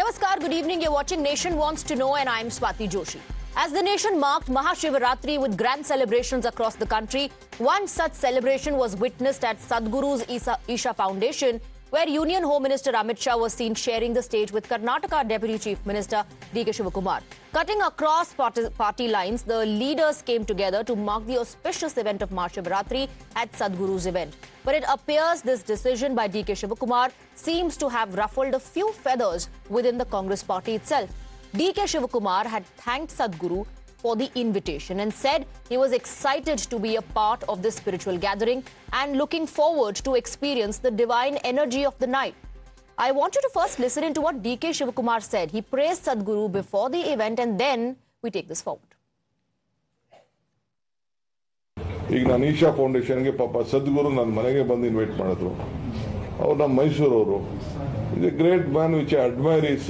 Namaskar, good evening. You're watching Nation Wants to Know and I'm Swati Joshi. As the nation marked Mahashivaratri with grand celebrations across the country, one such celebration was witnessed at Sadhguru's Isha Foundation, where Union Home Minister Amit Shah was seen sharing the stage with Karnataka Deputy Chief Minister D.K. Shivakumar. Cutting across party lines, the leaders came together to mark the auspicious event of Mahashivaratri at Sadhguru's event. But it appears this decision by D.K. Shivakumar seems to have ruffled a few feathers within the Congress party itself. D.K. Shivakumar had thanked Sadhguru for the invitation and said he was excited to be a part of this spiritual gathering and looking forward to experience the divine energy of the night. I want you to first listen into what D.K. Shivakumar said. He praised Sadhguru before the event and then we take this forward. ಈಗ ನಾನು ಈಶಾ ಫೌಂಡೇಶನ್ಗೆ ಪಾಪ ಸದ್ಗುರು ನನ್ನ ಮನೆಗೆ ಬಂದು invite ಮಾಡಿದ್ರು. ಅವ್ರು ನಮ್ಮ ಮೈಸೂರವರು. He's a great man which I admire his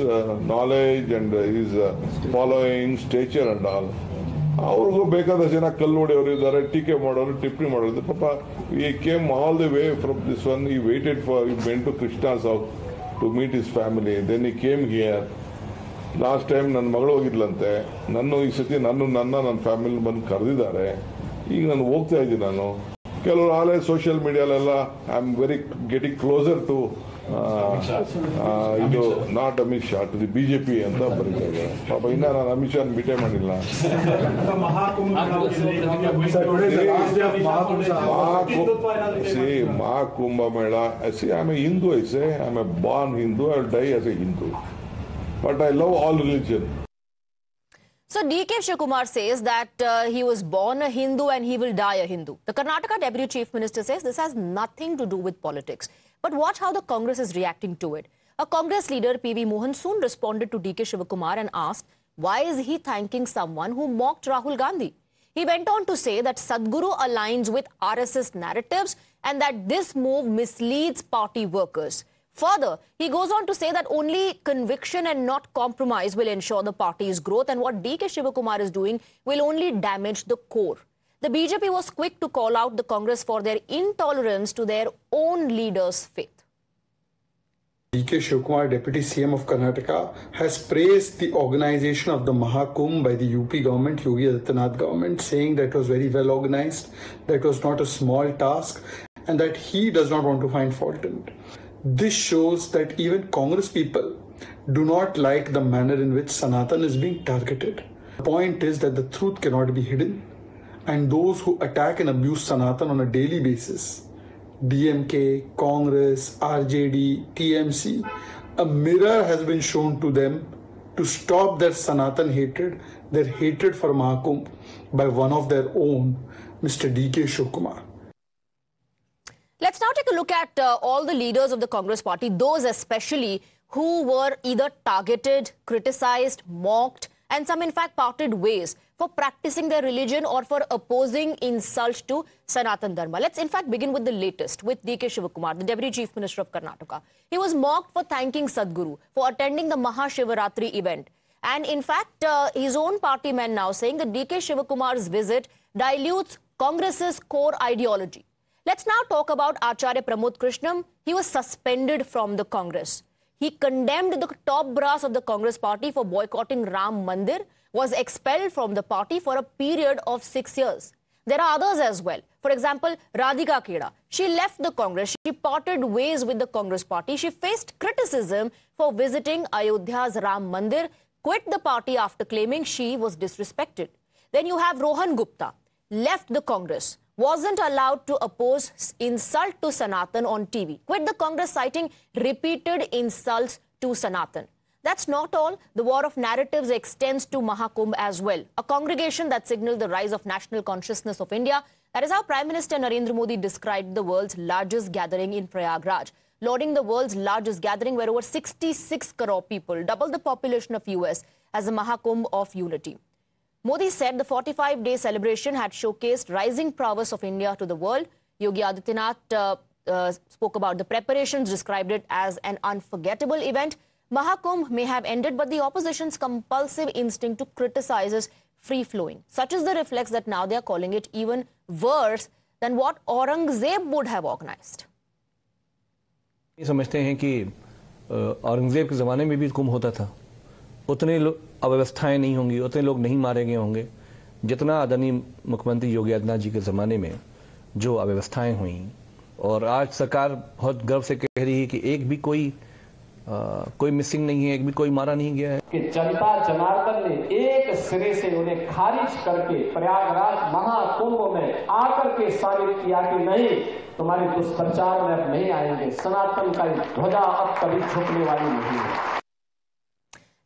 knowledge and his following, stature and all. ಅವ್ರಿಗೂ ಬೇಕಾದಷ್ಟು ಜನ ಕಲ್ಲು ಹೊಡೆಯವರು ಇದ್ದಾರೆ, ಟೀಕೆ ಮಾಡೋರು, ಟಿಪ್ಪಣಿ ಮಾಡೋರು. ಪಾಪ he came all the way from this one. He waited for, he went to Krishna's house to meet his family. Then he came here. Last time ನನ್ನ ಮಗಳು ಹೋಗಿದ್ಲಂತೆ. ಈ ಸತಿ ನನ್ನ ಫ್ಯಾಮಿಲಿ ಬಂದು ಕರೆದಿದ್ದಾರೆ. ಈಗ ನಾನು ಹೋಗ್ತಾ ಇದ್ದೀನಿ. ನಾನು ಕೆಲವರು ಆಲೇ ಸೋಷಿಯಲ್ ಮೀಡಿಯಾಲೆಲ್ಲ I am very getting closer to ಇದು not Amit Shah to the BJP ಅಂತ ಬರೀತಾರೆ. ಪಾಪ ಇನ್ನ ನಾನು ಅಮಿತ್ ಶಾ ಮೀಟೇ ಮಾಡಿಲ್ಲ. ಮಹಾಕುಂಭ ಮೇಳ I am A Hindu, I say I am A Born Hindu, I will die as A Hindu, but I love all religion. So D.K. Shivakumar says that he was born a Hindu and he will die a Hindu. The Karnataka Deputy Chief Minister says this has nothing to do with politics. But watch how the Congress is reacting to it. A Congress leader, P.V. Mohan, soon responded to D.K. Shivakumar and asked, why is he thanking someone who mocked Rahul Gandhi? He went on to say that Sadhguru aligns with RSS narratives and that this move misleads party workers. Further, he goes on to say that only conviction and not compromise will ensure the party's growth, and what D.K. Shivakumar is doing will only damage the core. The BJP was quick to call out the Congress for their intolerance to their own leaders' faith. D.K. Shivakumar, Deputy CM of Karnataka, has praised the organization of the Mahakumbh by the UP government, Yogi Adityanath government, saying that it was very well organized, that it was not a small task, and that he does not want to find fault in it. This shows that even Congress people do not like the manner in which Sanatan is being targeted. The point is that the truth cannot be hidden, and those who attack and abuse Sanatan on a daily basis, DMK, Congress, RJD, TMC, a mirror has been shown to them to stop their Sanatan hatred, their hatred for Mahakumbh, by one of their own, Mr. D.K. Shivakumar. Let's now take a look at all the leaders of the Congress party, those especially who were either targeted, criticized, mocked, and some in fact parted ways for practicing their religion or for opposing insults to Sanatan Dharma. Let's in fact begin with the latest, with D.K. Shivakumar, the Deputy Chief Minister of Karnataka. He was mocked for thanking Sadhguru for attending the Mahashivaratri event. And in fact, his own party men now saying that D.K. Shivakumar's visit dilutes Congress's core ideology. Let's now talk about Acharya Pramod Krishnam. He was suspended from the Congress. He condemned the top brass of the Congress party for boycotting Ram Mandir, was expelled from the party for a period of 6 years. There are others as well. For example, Radhika Keda. She left the Congress. She parted ways with the Congress party. She faced criticism for visiting Ayodhya's Ram Mandir, quit the party after claiming she was disrespected. Then you have Rohan Gupta, left the Congress, wasn't allowed to oppose insult to Sanatan on TV. Quit the Congress citing repeated insults to Sanatan. That's not all. The war of narratives extends to Mahakumbh as well, a congregation that signaled the rise of national consciousness of India. That is how Prime Minister Narendra Modi described the world's largest gathering in Prayagraj, lauding the world's largest gathering where over 66 crore people, double the population of US, as a Mahakumbh of unity. Modi said the 45-day celebration had showcased rising prowess of India to the world. Yogi Adityanath spoke about the preparations, described it as an unforgettable event. Mahakumbh may have ended, but the opposition's compulsive instinct to criticize is free-flowing. Such is the reflex that now they are calling it even worse than what Aurangzeb would have organized. समझते हैं कि औरंगजेब के ज़माने में भी गुम होता था, उतने अव्यवस्थाएं नहीं होंगी, उतने लोग नहीं मारे गए होंगे जितना आदरणीय मुख्यमंत्री योगी आदित्यनाथ जी के ज़माने में जो अव्यवस्थाएं हुई। और आज सरकार बहुत गर्व से कह रही है कि एक भी कोई मिसिंग नहीं है, एक भी कोई मारा नहीं गया है। कि जनता जनार्दन ने एक सिरे से उन्हें खारिज करके प्रयागराज महाकुंभ में आकर के साबित किया कि नहीं, तुम्हारे दुष्प्रचार में अब नहीं आएंगे, सनातन का ध्वजा अब कभी झुकने वाली नहीं है।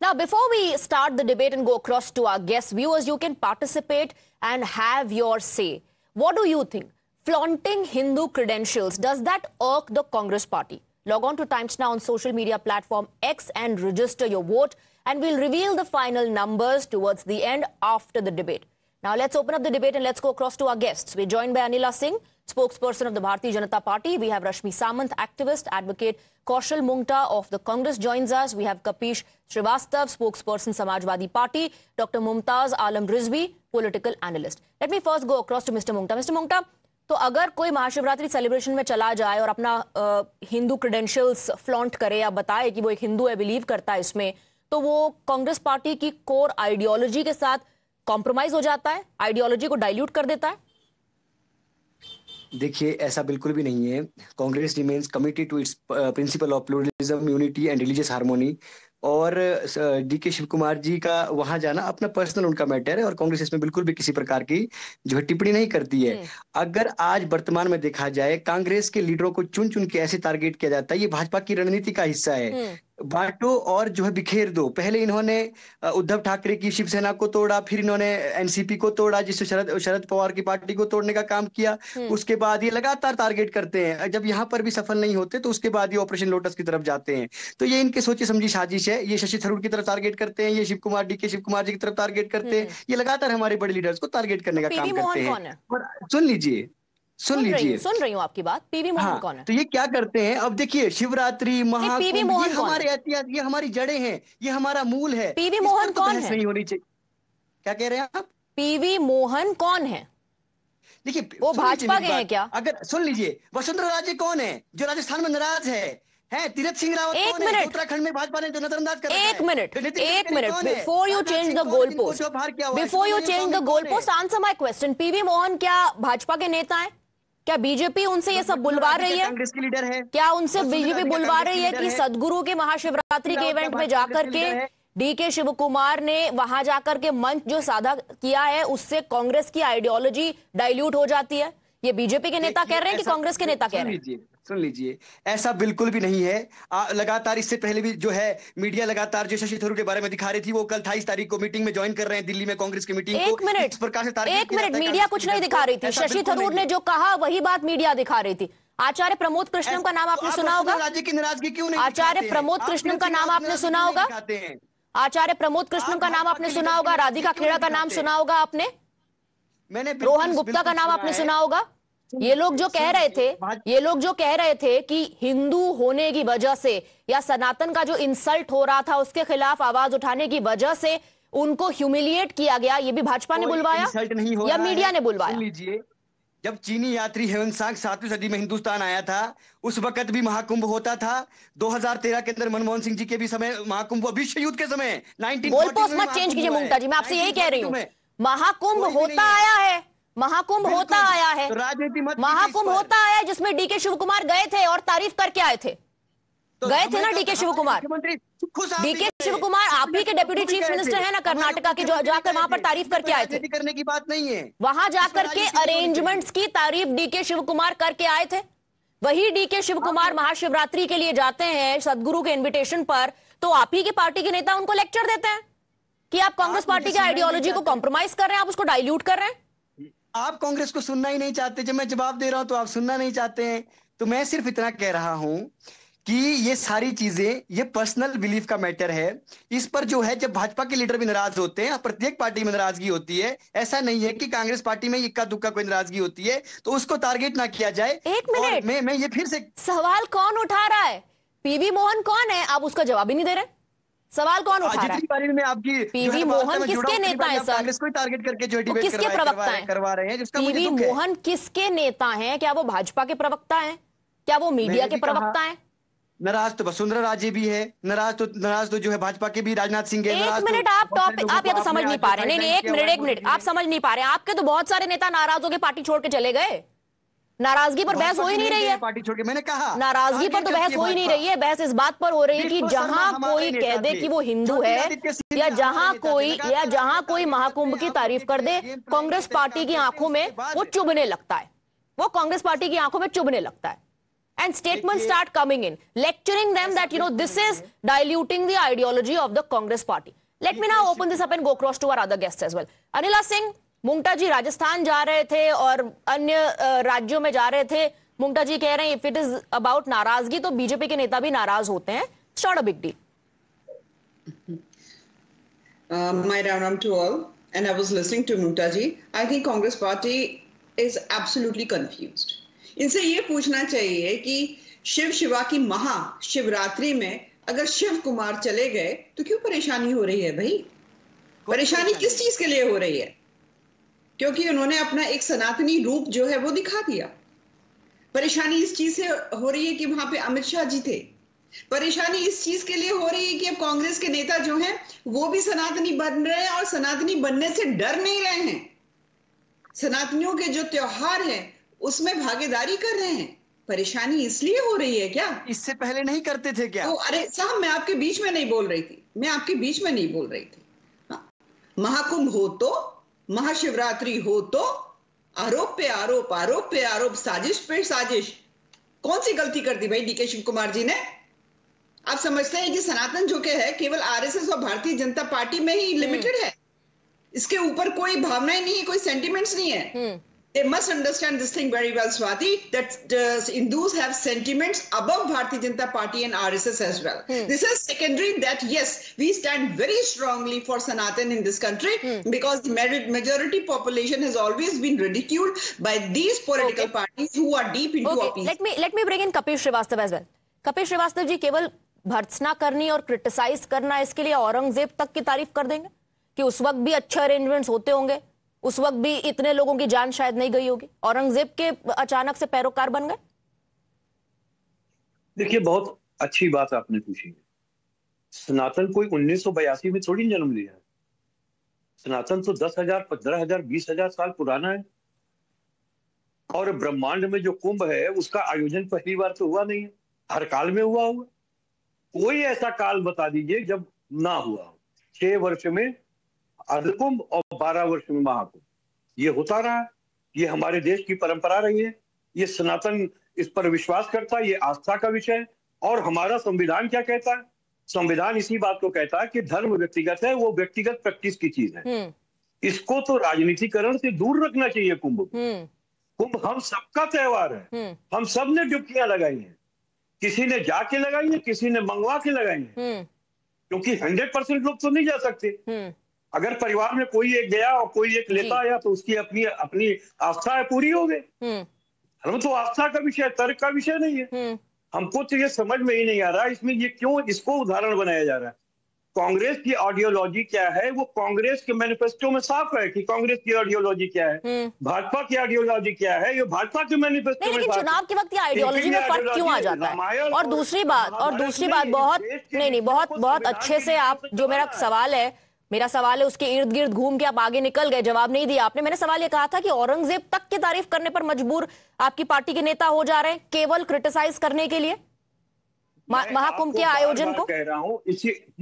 Now, before we start the debate and go across to our guests, viewers, you can participate and have your say. What do you think? Flaunting Hindu credentials, does that irk the Congress party? Log on to Times Now on social media platform X and register your vote, and we'll reveal the final numbers towards the end after the debate. Now, let's open up the debate and let's go across to our guests. We're joined by Anila Singh, spokesperson of the Bharatiya Janata Party. We have Rashmi Samant, activist, advocate. Kaushal Mungta of the Congress joins us. We have Kapish Srivastav, spokesperson, Samajwadi Party. Dr. Mumtaz Alam Rizvi, political analyst. Let me first go across to Mr. Mungta. Mr. Mungta, तो अगर कोई Mahashivratri celebration में चला जाए और अपना Hindu credentials flaunt करे या बताए कि वो एक हिंदू है, बिलीव करता है इसमें, तो वो कांग्रेस पार्टी की कोर आइडियोलॉजी के साथ कॉम्प्रोमाइज हो जाता है, आइडियोलॉजी को डाइल्यूट कर देता है? देखिए, ऐसा बिल्कुल भी नहीं है। Congress remains committed to its principle of pluralism, unity and religious harmony. और डीके शिव कुमार जी का वहां जाना अपना पर्सनल उनका मैटर है और कांग्रेस इसमें बिल्कुल भी किसी प्रकार की जो है टिप्पणी नहीं करती है। अगर आज वर्तमान में देखा जाए, कांग्रेस के लीडरों को चुन चुन के ऐसे टारगेट किया जाता है, ये भाजपा की रणनीति का हिस्सा है। बांटो और जो है बिखेर दो। पहले इन्होंने उद्धव ठाकरे की शिवसेना को तोड़ा, फिर इन्होंने एनसीपी को तोड़ा, जिससे शरद पवार की पार्टी को तोड़ने का काम किया। उसके बाद ये लगातार टारगेट करते हैं। जब यहाँ पर भी सफल नहीं होते तो उसके बाद ये ऑपरेशन लोटस की तरफ जाते हैं। तो ये इनके सोची समझी साजिश है। ये शशि थरूर की तरफ टारगेट करते हैं, ये डीके शिव कुमार जी की तरफ टारगेट करते हैं। ये लगातार हमारे बड़े लीडर्स को टारगेट करने का काम करते हैं। और सुन लीजिए सुन रही हूँ आपकी बात। पीवी मोहन कौन है? तो ये क्या करते हैं? अब देखिए, शिवरात्रि, महाकुंभ, ये हमारे ऐतिहासिक, ये हमारी जड़ें हैं, ये हमारा मूल है। पीवी मोहन कौन है? नहीं होनी चाहिए। क्या कह रहे हैं आप? पीवी मोहन कौन है? देखिए, वो भाजपा के हैं क्या? अगर सुन लीजिए, वसुंधरा राजे कौन है जो राजस्थान में नाराज है? तीरथ सिंह रावत कौन है? उत्तराखंड में भाजपा ने जो नजरअंदाज कर रखा है। एक minute before you change the goal post answer my question. PV Mohan क्या भाजपा के नेता है? क्या बीजेपी उनसे ये सब बुलवा रही है? कांग्रेस की लीडर है। क्या उनसे बीजेपी बुलवा रही है कि सदगुरु के महाशिवरात्रि के इवेंट में जाकर के डीके शिव कुमार ने वहां जाकर के मंच जो साधा किया है उससे कांग्रेस की आइडियोलॉजी डाइल्यूट हो जाती है? ये बीजेपी के नेता कह रहे हैं कि कांग्रेस के नेता कह रहे हैं? सुन लीजिए, ऐसा बिल्कुल भी नहीं है। लगातार इससे पहले भी जो है मीडिया लगातार जो शशि थरूर के बारे में दिखा रही थी, वो कल 28 तारीख को मीटिंग में ज्वाइन कर रहे हैं दिल्ली में, कांग्रेस की मीटिंग। एक मिनट मीडिया कुछ नहीं दिखा रही थी। शशि थरूर ने जो कहा वही बात मीडिया दिखा रही थी। आचार्य प्रमोद कृष्णम का नाम आपने सुना होगा? राज्य की नाराजगी क्यों नहीं? आचार्य प्रमोद कृष्णम का नाम आपने सुना होगा? आचार्य प्रमोद कृष्णम का नाम आपने सुना होगा? राधिका खेड़ा का नाम सुना होगा आपने? रोहन गुप्ता का नाम आपने सुना होगा? ये लोग जो कह रहे थे कि हिंदू होने की वजह से या सनातन का जो इंसल्ट हो रहा था उसके खिलाफ आवाज उठाने की वजह से उनको ह्यूमिलिएट किया गया, ये भी भाजपा ने बुलवाया या मीडिया ने बुलवाया? लीजिए, जब चीनी यात्री हेवनसांग 7वीं सदी में हिंदुस्तान आया था, उस वक्त भी महाकुंभ होता था। 2013 के अंदर मनमोहन सिंह जी के भी समय महाकुंभ, विश्व युद्ध के समय 1940 गोल पोस्ट मत चेंज कीजिए मुमता जी, मैं आपसे यही कह रही हूँ। महाकुंभ होता आया है, महाकुंभ होता आया है, महाकुंभ होता आया है जिसमें डीके शिव कुमार गए थे और तारीफ करके आए थे। गए थे ना डीके शिव कुमार? डीके शिव कुमार आप ही के डेप्यूटी चीफ मिनिस्टर है ना कर्नाटका के, जो जाकर वहां पर तारीफ करके आए थे। करने की बात नहीं है। वहां जाकर के अरेंजमेंट्स की तारीफ डीके शिव कुमार करके आए थे। वही डीके शिव कुमार महाशिवरात्रि के लिए जाते हैं सदगुरु के इन्विटेशन पर, तो आप ही की पार्टी के नेता उनको लेक्चर देते हैं कि आप कांग्रेस पार्टी की आइडियोलॉजी को कॉम्प्रोमाइज कर रहे हैं, आप उसको डाइल्यूट कर रहे हैं। आप कांग्रेस को सुनना ही नहीं चाहते। जब मैं जवाब दे रहा हूं तो आप सुनना नहीं चाहते हैं। तो मैं सिर्फ इतना कह रहा हूं कि ये सारी चीजें, ये पर्सनल बिलीफ का मैटर है। इस पर जो है, जब भाजपा के लीडर भी नाराज होते हैं, प्रत्येक पार्टी में नाराजगी होती है। ऐसा नहीं है कि कांग्रेस पार्टी में इक्का दुक्का कोई नाराजगी होती है तो उसको टारगेट ना किया जाए। एक मिनट, मैं ये फिर से सवाल कौन उठा रहा है? पीवी मोहन कौन है? आप उसका जवाब ही नहीं दे रहे। सवाल कौन उठा रहा है? में आपकी पीवी मोहन किसके नेता है सर? कांग्रेस को टारगेट करके जो डिबेट किसके प्रवक्ता हैं? करवा रहे हैं। पीवी मोहन किसके नेता हैं? क्या वो भाजपा के प्रवक्ता हैं? क्या वो मीडिया के प्रवक्ता हैं? नाराज तो वसुंधरा राजे भी है, नाराज तो जो है भाजपा के भी राजनाथ सिंह है। एक मिनट, आप टॉपिक आप या तो समझ नहीं पा रहे। नहीं, एक मिनट आप समझ नहीं पा रहे। आपके तो बहुत सारे नेता नाराज होकर पार्टी छोड़ के चले गए। नाराजगी पर बहस हो ही नहीं रही है। पार्टी छोड़ के, मैंने कहा नाराजगी पर तो बहस हो ही नहीं रही है। बहस इस बात पर हो रही है कि जहां कोई कह दे कि वो हिंदू है, या जहां कोई महाकुंभ की तारीफ कर दे, कांग्रेस पार्टी की आंखों में वो चुभने लगता है। वो कांग्रेस पार्टी की आंखों में चुभने लगता है। And statements start coming in, lecturing them that, this is diluting the ideology of the Congress party. Let me now open this up and go across to our other guests as well. Anila Singh, मुंगटा जी राजस्थान जा रहे थे और अन्य राज्यों में जा रहे थे। मुंगटा जी कह रहे हैं, if it is about नाराजगी तो बीजेपी के नेता भी नाराज होते हैं. It's not a big deal. My Ram to all, and I was listening to Mumta ji. I think Congress party is absolutely confused. इनसे ये पूछना चाहिए कि शिवा की महाशिवरात्रि में अगर शिव कुमार चले गए तो क्यों परेशानी हो रही है भाई? परेशानी किस चीज के लिए हो रही है? क्योंकि उन्होंने अपना एक सनातनी रूप जो है वो दिखा दिया। परेशानी इस चीज से हो रही है कि वहां पे अमित शाह जी थे। परेशानी इस चीज के लिए हो रही है कि अब कांग्रेस के नेता जो हैं वो भी सनातनी बन रहे हैं और सनातनी बनने से डर नहीं रहे हैं। सनातनियों के जो त्योहार हैं उसमें भागीदारी कर रहे हैं। परेशानी इसलिए हो रही है क्या? इससे पहले नहीं करते थे क्या? तो अरे साहब, मैं आपके बीच में नहीं बोल रही थी। हाँ, महाकुंभ हो तो, महाशिवरात्रि हो तो, आरोप पे आरोप, आरोप पे आरोप, साजिश पे साजिश। कौन सी गलती कर दी भाई डीके शिव कुमार जी ने? आप समझते हैं कि सनातन जो के है केवल आरएसएस और भारतीय जनता पार्टी में ही लिमिटेड है? इसके ऊपर कोई भावनाएं नहीं है, कोई सेंटिमेंट्स नहीं है। They must understand this thing very well, Swati, that Hindus have sentiments above Bharatiya Janata Party and RSS as well. This is secondary that, yes, we stand very strongly for Sanatan in this country because the majority population has always been ridiculed by these political parties who are deep into opposition. Let me bring in Kapil Srivastava as well. Kapil Srivastava जी, केवल भर्त्सना करनी और criticise करना, इसके लिए औरंगजेब तक की तारीफ कर देंगे कि उस वक्त भी अच्छे अरेंजमेंट्स होते होंगे, उस वक्त भी इतने लोगों की जान शायद नहीं गई होगी, औरंगजेब के अचानक से पैरोकार बन गए? देखिए, बहुत अच्छी बात आपने पूछी है। सनातन कोई 1982 में थोड़ी जन्म लिया है। सनातन तो 10,000, 15,000, 20,000 साल पुराना है। और ब्रह्मांड में जो कुंभ है उसका आयोजन पहली बार तो हुआ नहीं है, हर काल में हुआ हुआ। कोई ऐसा काल बता दीजिए जब ना हुआ हो। 6 वर्ष में अर्धकुंभ और 12 वर्ष में महाकुंभ, ये होता रहा है। ये हमारे देश की परंपरा रही है। ये सनातन इस पर विश्वास करता है, ये आस्था का विषय है। और हमारा संविधान क्या कहता है? संविधान इसी बात को कहता है कि धर्म व्यक्तिगत है, वो व्यक्तिगत प्रैक्टिस की चीज है। इसको तो राजनीतिकरण से दूर रखना चाहिए। कुंभ कुंभ हम सबका त्योहार है। हम सब ने डुबकियां लगाई हैं, किसी ने जाके लगाई है, किसी ने मंगवा के लगाई है, क्योंकि 100% लोग तो नहीं जा सकते। अगर परिवार में कोई एक गया और कोई एक लेता आया तो उसकी अपनी अपनी आस्था है, पूरी हो गई। धर्म तो आस्था का विषय, तर्क का विषय नहीं है। हमको तो ये समझ में ही नहीं आ रहा इसमें ये क्यों इसको उदाहरण बनाया जा रहा है। कांग्रेस की आइडियोलॉजी क्या है? वो कांग्रेस के मैनिफेस्टो में साफ है कि कांग्रेस की आइडियोलॉजी क्या है, भाजपा की आइडियोलॉजी क्या है, ये भाजपा के मैनिफेस्टो में। लेकिन चुनाव के वक्त आइडियोलॉजी में फर्क क्यों आ जाता है? और दूसरी बात बहुत अच्छे से आप, जो मेरा सवाल है उसके इर्द गिर्द घूम के आप आगे निकल गए, जवाब नहीं दिया आपने। मैंने सवाल ये कहा था कि औरंगजेब तक की तारीफ करने पर मजबूर आपकी पार्टी के नेता हो जा रहे हैं केवल क्रिटिसाइज करने के लिए महाकुंभ के आयोजन को। कह रहा हूं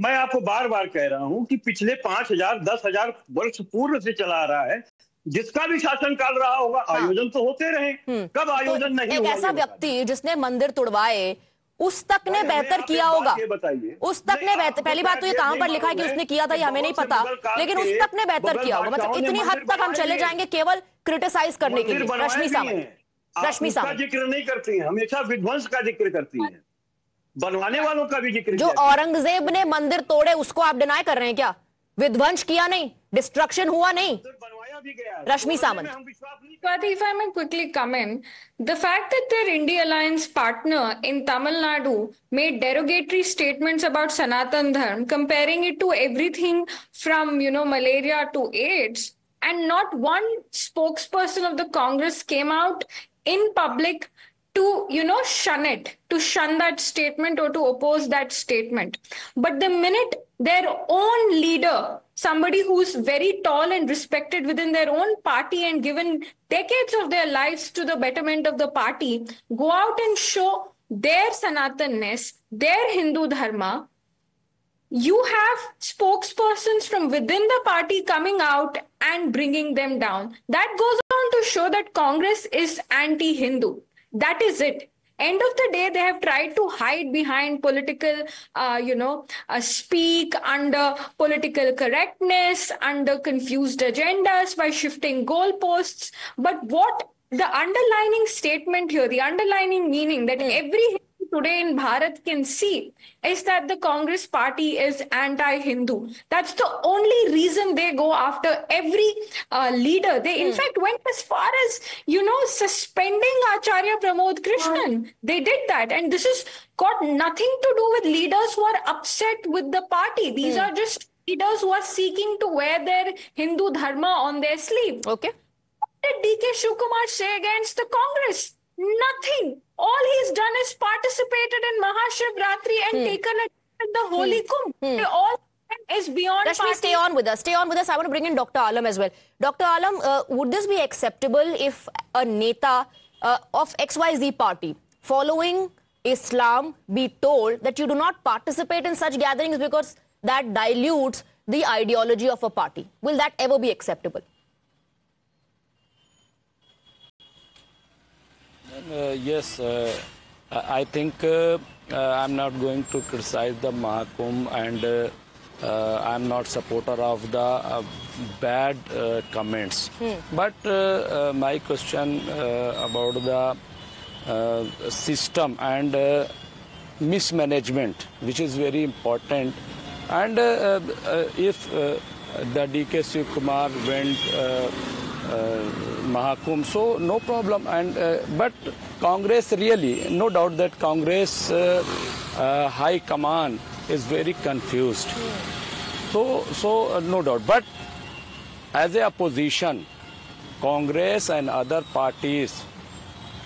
मैं आपको बार बार कह रहा हूं कि पिछले 5,000 10,000 वर्ष पूर्व से चला आ रहा है, जिसका भी शासनकाल रहा होगा, आयोजन तो होते रहे। कब आयोजन नहीं हुआ? एक ऐसा व्यक्ति जिसने मंदिर तुड़वाए, उस तक ने बेहतर किया होगा। उस तक ने बेहतर, पहली बात तो ये कहां पर लिखा है कि उसने किया था ये हमें नहीं पता, लेकिन उस तक ने बेहतर किया होगा। मतलब इतनी हद तक हम चले जाएंगे केवल क्रिटिसाइज करने के लिए? रश्मि सावंत जिक्र नहीं करती है, हमेशा विध्वंस का जिक्र करती है, बनवाने वालों का भी जिक्र। जो औरंगजेब ने मंदिर तोड़े उसको आप डिनाई कर रहे हैं क्या? विध्वंस किया नहीं, डिस्ट्रक्शन हुआ नहीं? Rashmi Samant. But if I may quickly come in, the fact that their India Alliance partner in Tamil Nadu made derogatory statements about Sanatan Dharma, comparing it to everything from, malaria to AIDS, and not one spokesperson of the Congress came out in public to, shun it, to shun that statement or to oppose that statement. But the minute their own leader, somebody who's very tall and respected within their own party and given decades of their lives to the betterment of the party, go out and show their Sanatanness, their Hindu Dharma, you have spokespersons from within the party coming out and bringing them down. That goes on to show that Congress is anti-Hindu. That is it. End of the day, they have tried to hide behind political, speak under political correctness, under confused agendas by shifting goalposts. But what the underlining statement here, the underlining meaning that every Hindu today in Bharat can see is that the Congress party is anti-Hindu. That's the only reason they go after every leader. They, in fact, went as far as, suspending Acharya Pramod Krishnan. They did that. And this has got nothing to do with leaders who are upset with the party. These are just leaders who are seeking to wear their Hindu dharma on their sleeve. Okay. What did D.K. Shivkumar say against the Congress? Nothing. All he's done is participated in Mahashivratri and taken the Holy Kumbh. They all is beyond Rashmi, stay on with us. Stay on with us. I want to bring in Dr. Alam as well. Dr. Alam, would this be acceptable if a neta of XYZ party following Islam be told that you do not participate in such gatherings because that dilutes the ideology of a party? Will that ever be acceptable? Yes, I think I'm not going to criticize the Mahakumbh, and I'm not supporter of the bad comments. But my question about the system and mismanagement, which is very important. And if the D.K. Shivkumar went Mahakumbh, so no problem. And but Congress really, no doubt that Congress high command is very confused. So no doubt. But as a opposition, Congress and other parties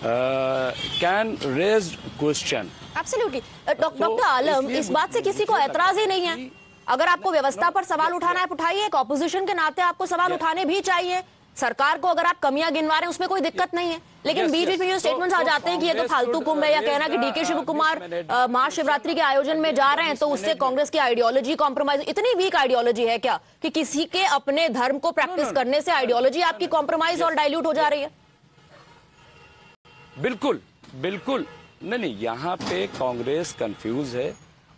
can raise question. Absolutely. Dr. Alam, इस बात से किसी को ऐतराज ही नहीं है. अगर आपको व्यवस्था पर सवाल उठाना है, उठाइए. एक ऑपोजिशन के नाते आपको सवाल उठाने भी चाहिए. सरकार को अगर आप कमियां गिनवा रहे हैं उसमें कोई दिक्कत नहीं है, लेकिन बीच में जो स्टेटमेंट्स आ जाते हैं कि ये तो फालतू कुंभ है, या कहना कि डीके शिवकुमार महाशिवरात्रि के आयोजन में जा रहे हैं तो उससे कांग्रेस की आइडियोलॉजी कॉम्प्रोमाइज. इतनी वीक आइडियोलॉजी है क्या कि किसी के अपने धर्म को प्रैक्टिस करने से आइडियोलॉजी आपकी कॉम्प्रोमाइज और डाइल्यूट हो जा रही है? बिल्कुल बिल्कुल नहीं, यहाँ पे कांग्रेस कंफ्यूज है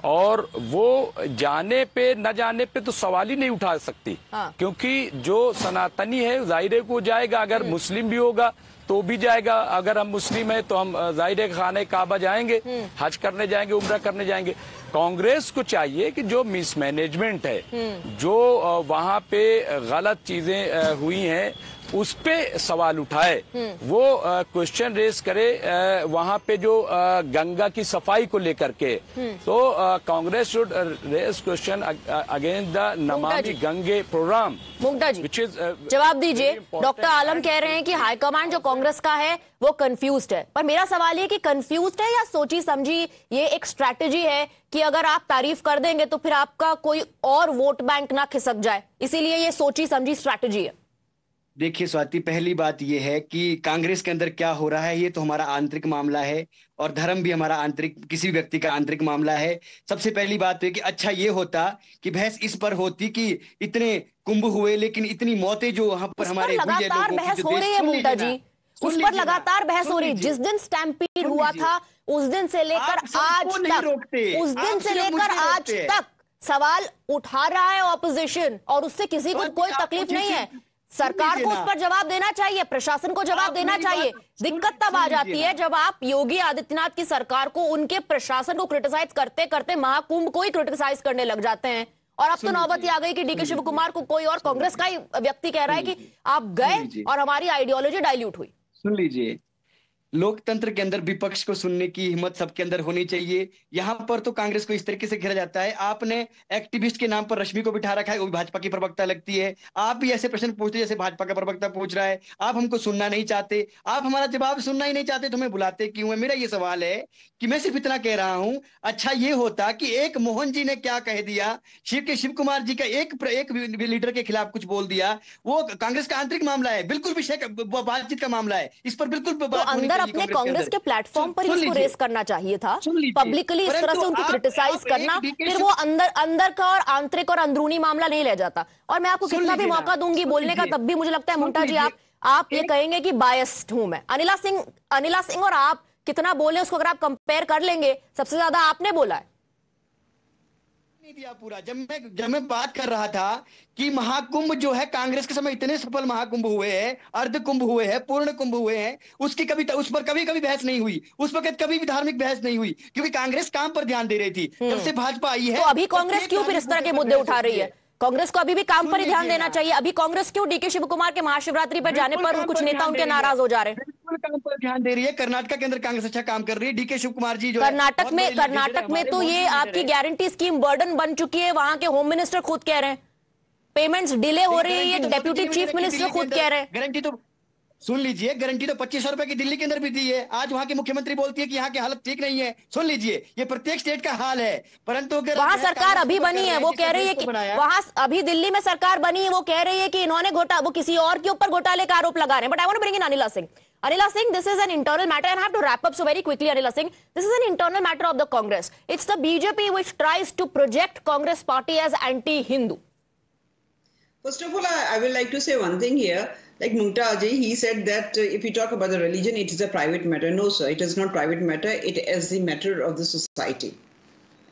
और वो जाने पे न जाने पे तो सवाल ही नहीं उठा सकती. क्योंकि जो सनातनी है जाहिर है को जाएगा, अगर मुस्लिम भी होगा तो भी जाएगा. अगर हम मुस्लिम है तो हम जाहिर है खाने काबा जाएंगे, हज करने जाएंगे, उम्रा करने जाएंगे. कांग्रेस को चाहिए कि जो मिसमैनेजमेंट है, जो वहां पे गलत चीजें हुई हैं उस पे सवाल उठाए, वो क्वेश्चन रेस करे. वहां पे जो गंगा की सफाई को लेकर के, तो Congress should raise question against the Namami Gange programme. Mugdha जी, जवाब दीजिए. डॉक्टर आलम कह रहे हैं कि हाईकमान जो कांग्रेस का है वो कंफ्यूज्ड है, पर मेरा सवाल ये कि कंफ्यूज्ड है या सोची समझी ये एक स्ट्रैटेजी है कि अगर आप तारीफ कर देंगे तो फिर आपका कोई और वोट बैंक ना खिसक जाए, इसीलिए ये सोची समझी स्ट्रैटेजी है? देखिए स्वाति, पहली बात यह है कि कांग्रेस के अंदर क्या हो रहा है ये तो हमारा आंतरिक मामला है, और धर्म भी हमारा आंतरिक, किसी व्यक्ति का आंतरिक मामला है. सबसे पहली बात है कि अच्छा ये होता कि बहस इस पर होती कि इतने कुंभ हुए लेकिन इतनी मौतें जो वहां पर हमारे लगातार बहस हो रही है. मुग्धा जी, उस पर लगातार बहस हो रही है. जिस दिन स्टैम्पीड हुआ था उस दिन से लेकर आज तक, उस दिन से लेकर आज तक सवाल उठा रहा है ऑपोजिशन, और उससे किसी को कोई तकलीफ नहीं है. सरकार को उस पर जवाब देना चाहिए, प्रशासन को जवाब देना चाहिए. दिक्कत तब आ जाती है जब आप योगी आदित्यनाथ की सरकार को, उनके प्रशासन को क्रिटिसाइज करते करते महाकुंभ को ही क्रिटिसाइज करने लग जाते हैं. और अब तो नौबत ही आ गई कि डीके शिवकुमार को कोई और कांग्रेस का ही व्यक्ति कह रहा है कि आप गए और हमारी आइडियोलॉजी डाइल्यूट हुई. सुन लीजिए, लोकतंत्र के अंदर विपक्ष को सुनने की हिम्मत सबके अंदर होनी चाहिए। यहाँ पर तो कांग्रेस को इस तरीके से घेरा जाता है। आपने एक्टिविस्ट के नाम पर रश्मि को बिठा रखा है, वो भी भाजपा की प्रवक्ता लगती है। आप भी ऐसे प्रश्न पूछते जैसे भाजपा का प्रवक्ता पूछ रहा है। आप हमको सुनना नहीं चाहते, आप हमारा जवाब सुनना ही नहीं चाहते, तो हमें बुलाते क्यों है? मेरा ये सवाल है कि मैं सिर्फ इतना कह रहा हूं, अच्छा ये होता कि एक मोहन जी ने क्या कह दिया, शिव कुमार जी का एक लीडर के खिलाफ कुछ बोल दिया, वो कांग्रेस का आंतरिक मामला है, बिल्कुल विषय बातचीत का मामला है, इस पर बिल्कुल बात होनी चाहिए। अपने कांग्रेस के प्लेटफॉर्म पर इसको रेस करना चाहिए था, पब्लिकली इस तरह से उनको क्रिटिसाइज करना, फिर वो अंदर का और आंतरिक और अंदरूनी मामला नहीं ले जाता। और मैं आपको कितना भी मौका दूंगी बोलने का, तब भी मुझे लगता है मुंटा जी आप ये कहेंगे कि बायस्ड हूं मैं। अनिला सिंह और आप कितना बोले उसको अगर आप कंपेयर कर लेंगे, सबसे ज्यादा आपने बोला है। दिया पूरा। जब मैं बात कर रहा था कि महाकुंभ जो है, कांग्रेस के समय इतने सफल महाकुंभ हुए हैं, अर्ध कुंभ हुए हैं, पूर्ण कुंभ हुए हैं, उस पर कभी बहस नहीं हुई, उस वक्त कभी भी धार्मिक बहस नहीं हुई, क्योंकि कांग्रेस काम पर ध्यान दे रही थी। जब से भाजपा आई है, तो अभी कांग्रेस क्यों फिर इस तरह के मुद्दे उठा रही है? कांग्रेस को अभी भी काम पर ही ध्यान देना चाहिए। अभी कांग्रेस क्यों डीके शिव कुमार के महाशिवरात्रि पर जाने पर कुछ नेता उनके नाराज हो जा रहे हैं? बिल्कुल काम पर ध्यान दे रही है। कर्नाटक के अंदर कांग्रेस अच्छा काम कर रही है। डीके शिव कुमार जी जो कर्नाटक में तो ये आपकी गारंटी स्कीम बर्डन बन चुकी है। वहां के होम मिनिस्टर खुद कह रहे हैं पेमेंट्स डिले हो रही है, ये डेप्यूटी चीफ मिनिस्टर खुद कह रहे हैं। गारंटी तो सुन लीजिए, गारंटी तो 2500 रुपए की दिल्ली के अंदर भी दी है। आज वहां की मुख्यमंत्री बोलती है कि यहाँ की हालत ठीक नहीं है। सुन लीजिए, ये प्रत्येक स्टेट का हाल है। परंतु वहां सरकार अभी बनी है, वो कह रही है कि वहां अभी दिल्ली में सरकार बनी है, वो कह रही है कि इन्होंने वो किसी और के ऊपर घोटाले का आरोप लगा रहे हैं। But I want to bring in Anila Singh. Anila Singh, this is an internal matter, and I have to wrap up so very quickly, Anila Singh. This is an internal matter of the Congress. It's the BJP which tries to project Congress party as anti-Hindu. First of all, I will like to say one thing here. Like Mungta Ajay, he said that if we talk about the religion, it is a private matter. No, sir, it is not private matter. It is the matter of the society.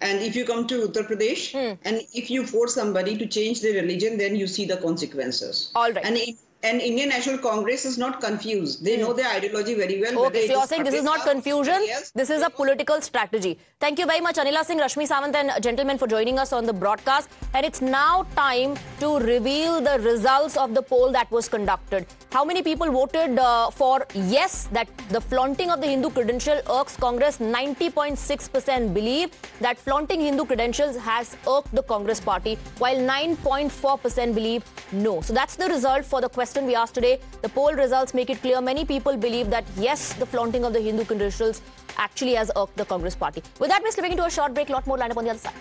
And if you come to Uttar Pradesh, and if you force somebody to change their religion, then you see the consequences. All right. And Indian National Congress is not confused. They know their ideology very well. Okay, so you're saying this is not confusion, this is a political strategy. Thank you very much, Anila Singh, Rashmi Sawant and gentlemen for joining us on the broadcast. And it's now time to reveal the results of the poll that was conducted. How many people voted for yes, that the flaunting of the Hindu credential irks Congress? 90.6% believe that flaunting Hindu credentials has irked the Congress party, while 9.4% believe no. So that's the result for the question we asked today. The poll results make it clear many people believe that yes, the flaunting of the Hindu credentials actually has irked the Congress party. With that, we're slipping into a short break. Lot more lined up on the other side.